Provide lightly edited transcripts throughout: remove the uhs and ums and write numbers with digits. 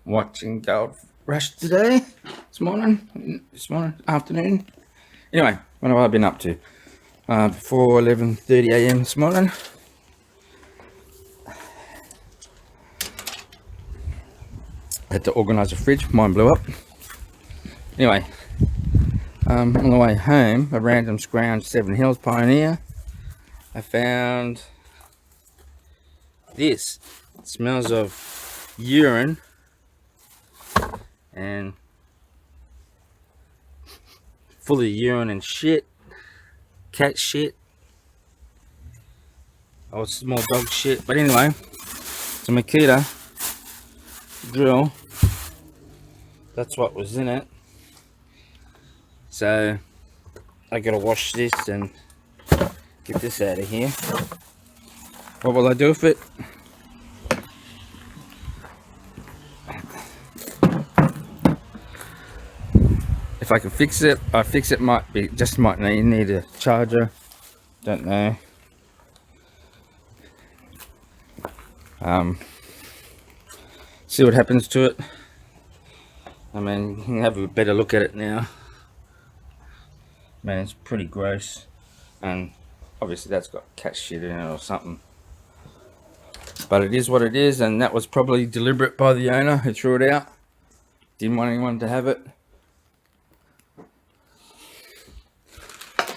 watching Gold Rush today. This morning, afternoon. Anyway, what have I been up to? Before 11:30 a.m. this morning. Had to organise a fridge. Mine blew up. Anyway, on the way home, a random scrounge 7 Hills Pioneer, I found this. It smells of urine and full of urine and shit, cat shit, or small dog shit. But anyway, it's a Makita drill. That's what was in it. So I gotta wash this and get this out of here. What will I do with it? If I can fix it, I fix it. Might need a charger. Don't know. See what happens to it. I mean, you can have a better look at it now. Man, it's pretty gross, and obviously that's got cat shit in it or something. But it is what it is, and that was probably deliberate by the owner who threw it out. Didn't want anyone to have it.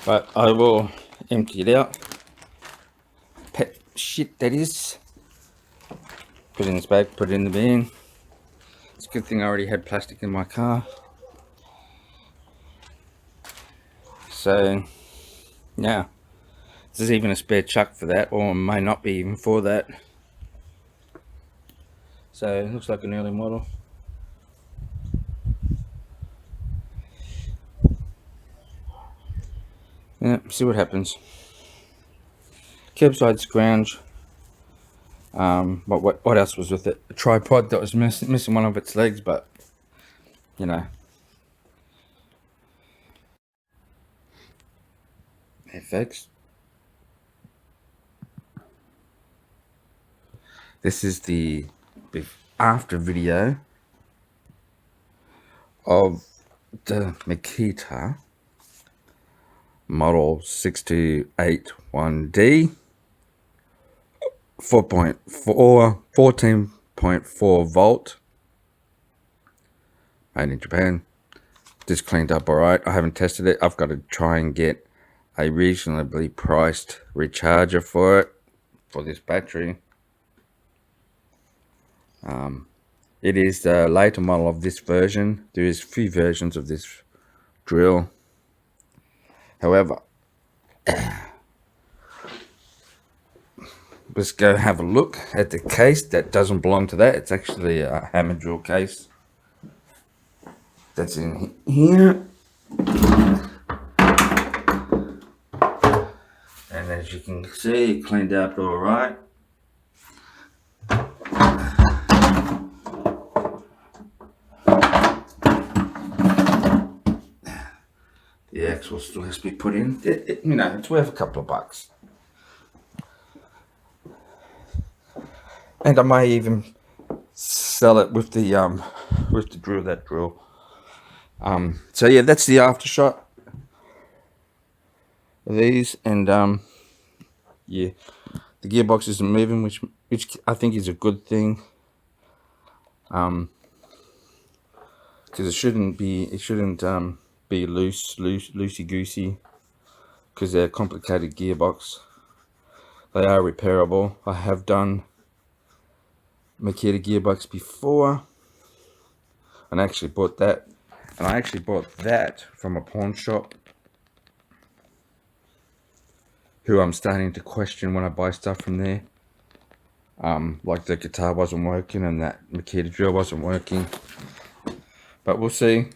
But I will empty it out. Pet shit, that is. Put it in this bag, put it in the bin. It's a good thing I already had plastic in my car. So, yeah. There's even a spare chuck for that, or may not be even for that. So, it looks like an early model. Yeah, see what happens. Curbside scrounge. What else was with it? A tripod that was missing one of its legs, but you know. Hey folks, this is the after video of the Makita model 6281D 14.4 volt, made in Japan. Just cleaned up all right. I haven't tested it. I've got to try and get a reasonably priced recharger for it, for this battery. It is the later model of this version. There is 3 versions of this drill. However, let's go have a look at the case. That doesn't belong to that. It's actually a hammer drill case that's in here. And as you can see, it cleaned up all right. The axle still has to be put in. You know, it's worth a couple of bucks. And I may even sell it with the drill. So yeah, that's the aftershot of these, and yeah, the gearbox isn't moving, which I think is a good thing. Because it shouldn't be loosey goosey, because they're a complicated gearbox. They are repairable. I have done Makita gearbox before, and I actually bought that, from a pawn shop who I'm starting to question when I buy stuff from there. Like the guitar wasn't working and that Makita drill wasn't working, but we'll see.